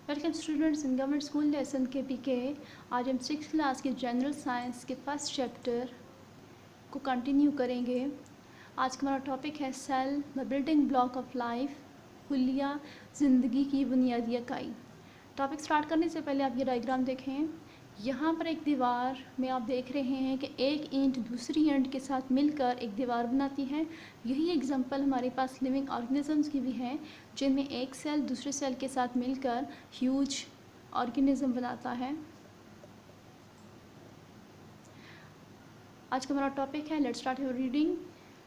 Welcome students in government school lesson के पीके। आज हम 6th क्लास के जनरल साइंस के फर्स्ट चैप्टर को कंटिन्यू करेंगे। आज का हमारा टॉपिक है cell the building block of life, हुलिया ज़िंदगी की बुनियादी इकाई। टॉपिक स्टार्ट करने से पहले आप ये डायग्राम देखें। यहाँ पर एक दीवार में आप देख रहे हैं कि एक ईंट दूसरी ईंट के साथ मिलकर एक दीवार बनाती है। यही एग्जांपल हमारे पास लिविंग ऑर्गेनिजम्स की भी हैं, जिनमें एक सेल दूसरे सेल के साथ मिलकर ह्यूज ऑर्गेनिज्म बनाता है। आज का हमारा टॉपिक है, let's start your reading.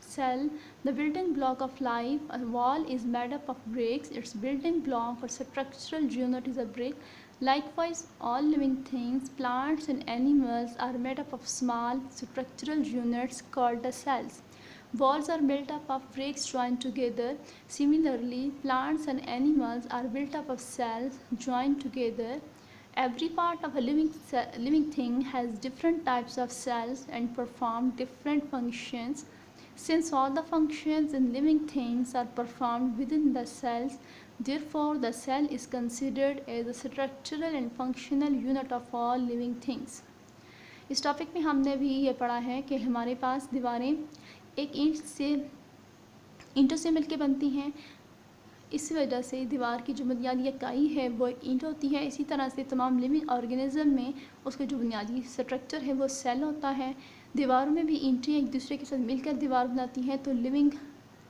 Cell, the building block of life. A wall is made up of bricks. Its building block or structural unit is a brick. Likewise, all living things, plants and animals, are made up of small structural units called the cells. Walls are built up of bricks joined together. Similarly, plants and animals are built up of cells joined together. Every part of a living thing has different types of cells and perform different functions. Since all the functions in living things are performed within the cells, therefore the cell is considered as a structural and functional unit of all living things. इस topic में हमने भी ये पढ़ा है कि हमारे पास दीवारें एक ईंटों से मिलकर बनती हैं। इस वजह से दीवार की जो बुनियादी इकाई है वो एक ईंट होती है। इसी तरह से तमाम लिविंग ऑर्गेनिज्म में उसका जो बुनियादी स्ट्रक्चर है वो सेल होता है। दीवारों में भी ईंटें एक दूसरे के साथ मिलकर दीवार बनाती हैं, तो लिविंग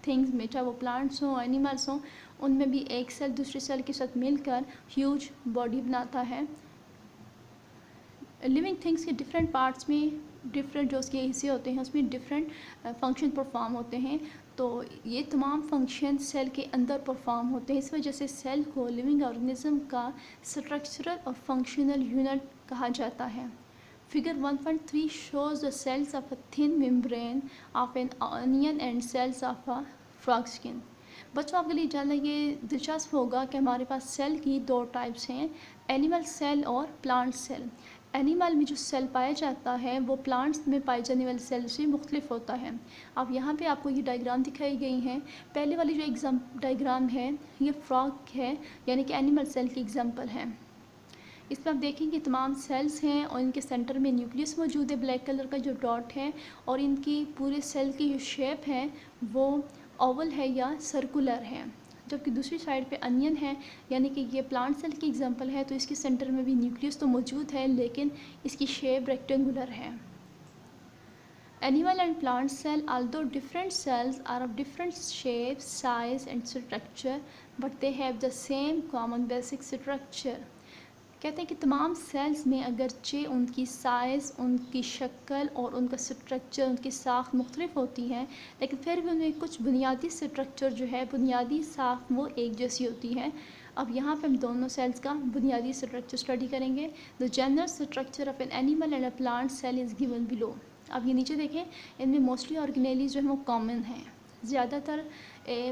थिंग्स में, चाहे वो प्लांट्स हों, एनिमल्स हों, उनमें भी एक सेल दूसरे सेल के साथ मिलकर ह्यूज बॉडी बनाता है। लिविंग थिंग्स के डिफरेंट पार्ट्स में डिफरेंट जो उसके हिस्से होते हैं उसमें डिफरेंट फंक्शन परफॉर्म होते हैं, तो ये तमाम फंक्शन सेल के अंदर परफॉर्म होते हैं। इस वजह से सेल को लिविंग ऑर्गेनिज्म का स्ट्रक्चरल और फंक्शनल यूनिट कहा जाता है। Figure 1.3 shows the cells of a thin membrane of an onion and cells of a frog skin. बच्चों, आपके लिए जानना ये दिलचस्प होगा कि हमारे पास सेल की दो टाइप्स हैं, एनिमल सेल और प्लांट सेल। एनिमल में जो सेल पाया जाता है वो प्लांट्स में पाए जाने वाले सेल से मुख्तलिफ होता है। अब यहाँ पे आपको ये डायग्राम दिखाई गई हैं। पहले वाली जो डायग्राम है ये फ्रॉग है, यानी कि एनिमल सेल की एग्जाम्पल है। इसमें आप देखेंगे तमाम सेल्स हैं और इनके सेंटर में न्यूक्लियस मौजूद है, ब्लैक कलर का जो डॉट है, और इनकी पूरे सेल की जो शेप है वो ओवल है या सर्कुलर है। जबकि दूसरी साइड पे अनियन है, यानी कि ये प्लांट सेल की एग्जांपल है, तो इसके सेंटर में भी न्यूक्लियस तो मौजूद है लेकिन इसकी शेप रेक्टेंगुलर है। Animal and plant cell, although different cells are of different shape, size and structure, but they have the same common basic structure. कहते हैं कि तमाम सेल्स में अगरचे उनकी साइज़, उनकी शक्ल और उनका स्ट्रक्चर, उनकी साख्त मुख्तलिफ होती हैं, लेकिन फिर भी उनमें कुछ बुनियादी स्ट्रक्चर जो है, बुनियादी साख्त वो एक जैसी होती है। अब यहाँ पे हम दोनों सेल्स का बुनियादी स्ट्रक्चर स्टडी करेंगे। The general structure of an animal and a plant cell is given below. अब ये नीचे देखें, इनमें मोस्टली ऑर्गेनेलीज जो है वो कॉमन हैं। ज़्यादातर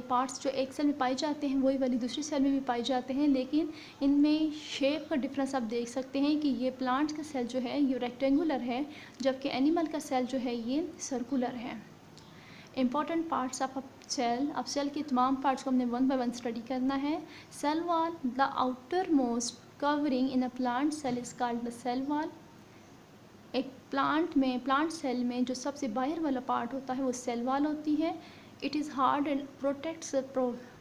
पार्ट्स जो एक सेल में पाए जाते हैं वही वाली दूसरी सेल में भी पाए जाते हैं, लेकिन इनमें शेप का डिफरेंस आप देख सकते हैं कि ये प्लांट्स का सेल जो है ये रेक्टेंगुलर है, जबकि एनिमल का सेल जो है ये सर्कुलर है। Important parts of a cell. अब सेल के तमाम पार्ट्स को हमने वन बाय वन स्टडी करना है। Cell wall, the outermost covering in a plant cell is called the cell wall. एक प्लांट सेल में जो सबसे बाहर वाला पार्ट होता है वो सेल वॉल होती है। It is hard and protects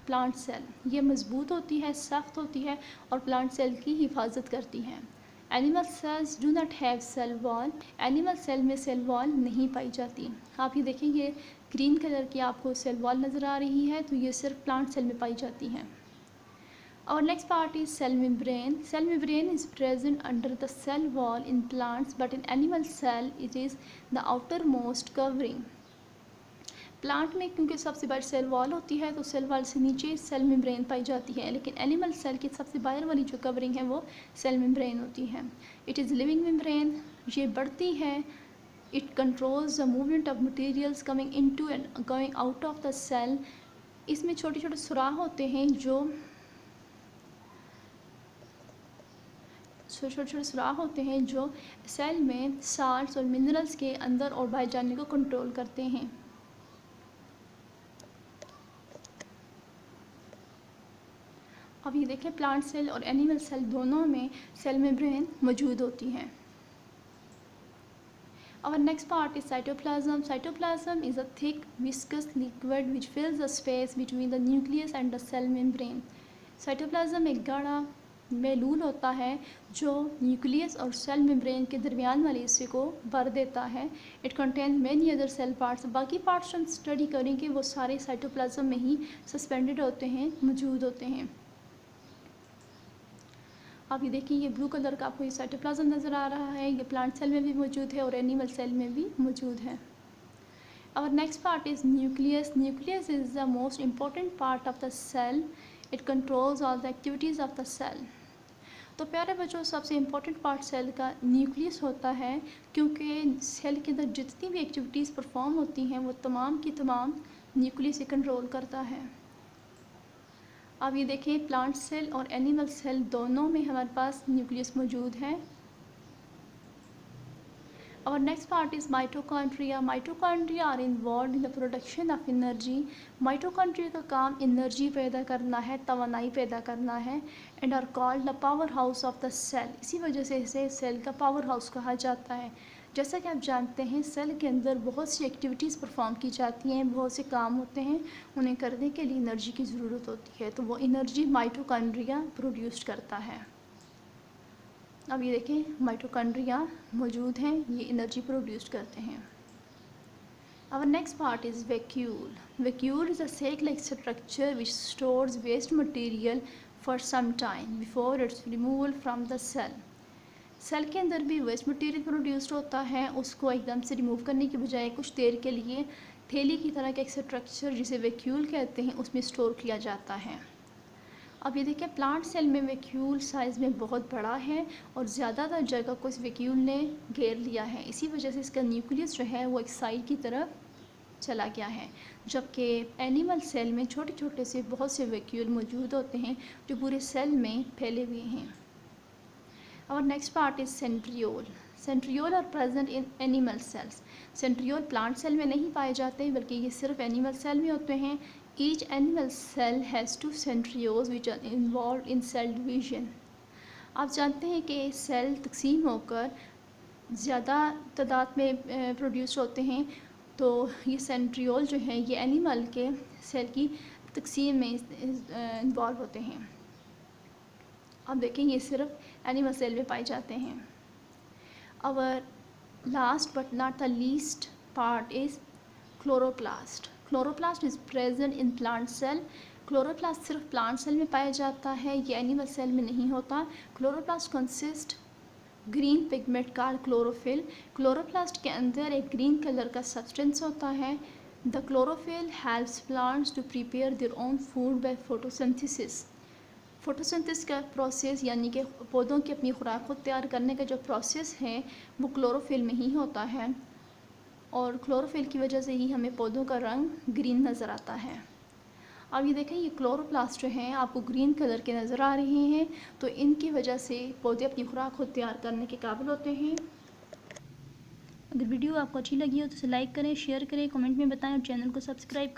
plant cell. ये मजबूत होती है, सख्त होती है और प्लांट सेल की हिफाजत करती हैं। Animal cells do not have cell wall. Animal cell में सेल वॉल नहीं पाई जाती। आप ये देखेंगे ग्रीन कलर की आपको सेल वॉल नज़र आ रही है, तो ये सिर्फ प्लांट सेल में पाई जाती हैं। Our next part is cell membrane. Cell membrane is present under the cell wall in plants, but in animal cell it is the outermost covering. Plant में क्योंकि सबसे बाहर सेल वॉल होती है तो सेल वॉल से नीचे सेल मेम्ब्रेन पाई जाती है, लेकिन एनिमल सेल की सबसे बाहर वाली जो कवरिंग है वो सेल मेम्ब्रेन होती है। It is living membrane. ये बढ़ती है। It controls the movement of materials coming into and going out of the cell. इसमें छोटे छोटे सुराख होते हैं जो छोटे सुराख होते हैं जो सेल में साल्ट्स और मिनरल्स के अंदर और बाहर जाने को कंट्रोल करते हैं। अब ये देखें प्लांट सेल और एनिमल सेल दोनों में सेल मेम्ब्रेन मौजूद होती हैं। Our next part is cytoplasm. Cytoplasm is a thick, viscous liquid which fills the space between the nucleus and the cell membrane. Cytoplasm एक गाढ़ा मेलूल होता है जो न्यूक्लियस और सेल मेम्ब्रेन के दरमियान वाले हिस्से को भर देता है। It contain many other cell parts. बाकी पार्ट्स हम स्टडी करेंगे वो सारे साइटोप्लाज्म में ही सस्पेंडेड होते हैं, मौजूद होते हैं। आप ये देखिए ये ब्लू कलर का आपको ये साइटोप्लाज्म नज़र आ रहा है, ये प्लांट सेल में भी मौजूद है और एनिमल सेल में भी मौजूद है। Our next part is nucleus. Nucleus is the most important part of the cell. It controls all the activities of the cell. तो प्यारे बच्चों सबसे इम्पोर्टेंट पार्ट सेल का न्यूक्लियस होता है क्योंकि सेल के अंदर जितनी भी एक्टिविटीज़ परफॉर्म होती हैं वो तमाम की तमाम न्यूक्लियस ही कंट्रोल करता है। अब ये देखें प्लांट सेल और एनिमल सेल दोनों में हमारे पास न्यूक्लियस मौजूद है। Our next part is mitochondria. Mitochondria are involved in the production of energy. Mitochondria का काम एनर्जी पैदा करना है, तवानाई पैदा करना है and are called the power house of the cell. इसी वजह से इसे सेल का पावर हाउस कहा जाता है। जैसा कि आप जानते हैं सेल के अंदर बहुत सी एक्टिविटीज़ परफॉर्म की जाती हैं, बहुत से काम होते हैं, उन्हें करने के लिए एनर्जी की ज़रूरत होती है, तो वो एनर्जी माइटोकॉन्ड्रिया प्रोड्यूस करता है। अब ये देखें माइटोकॉन्ड्रिया मौजूद हैं, ये एनर्जी प्रोड्यूस करते हैं। Our next part is vacuole. Vacuole is a sac-like structure which stores waste material for some time before its removal from the cell. Cell के अंदर भी वेस्ट मटेरियल प्रोड्यूस्ड होता है, उसको एकदम से रिमूव करने की बजाय कुछ देर के लिए थैली की तरह का एक स्ट्रक्चर जिसे वैक्यूल कहते हैं उसमें स्टोर किया जाता है। अब ये देखिए प्लांट सेल में वैक्यूल साइज़ में बहुत बड़ा है और ज़्यादातर जगह को इस वैक्यूल ने घेर लिया है, इसी वजह से इसका न्यूक्लियस जो है वो एक साइड की तरफ चला गया है। जबकि एनिमल सेल में छोटे छोटे से बहुत से वैक्यूल मौजूद होते हैं जो पूरे सेल में फैले हुए हैं। Our next part is centriole. Centriole are present in animal cells. Centriole plant cell में नहीं पाए जाते बल्कि ये सिर्फ एनिमल सेल में होते हैं। Each animal cell has two centrioles which are involved in cell division. आप जानते हैं कि सेल तकसीम होकर ज़्यादा तादाद में प्रोड्यूस होते हैं, तो ये सेंट्रियोल जो हैं ये एनिमल के सेल की तकसीम में इन्वॉल्व होते हैं। अब देखें ये सिर्फ एनिमल सेल में पाए जाते हैं। Our last but not the least part is chloroplast. Chloroplast is present in plant cell. Chloroplast सिर्फ प्लांट सेल में पाया जाता है, ये एनिमल सेल में नहीं होता। Chloroplast consist green pigment called chlorophyll. Chloroplast के अंदर एक ग्रीन कलर का सब्सटेंस होता है। The chlorophyll helps plants to prepare their own food by photosynthesis. Photosynthesis का प्रोसेस यानी कि पौधों की अपनी खुराक को तैयार करने का जो प्रोसेस है वो क्लोरोफिल में ही होता है और क्लोरोफिल की वजह से ही हमें पौधों का रंग ग्रीन नज़र आता है। अब ये देखें ये क्लोरोप्लास्ट जो हैं आपको ग्रीन कलर के नज़र आ रहे हैं, तो इनकी वजह से पौधे अपनी खुराक को तैयार करने के काबिल होते हैं। अगर वीडियो आपको अच्छी लगी हो तो इसे लाइक करें, शेयर करें, कमेंट में बताएं और चैनल को सब्सक्राइब करें।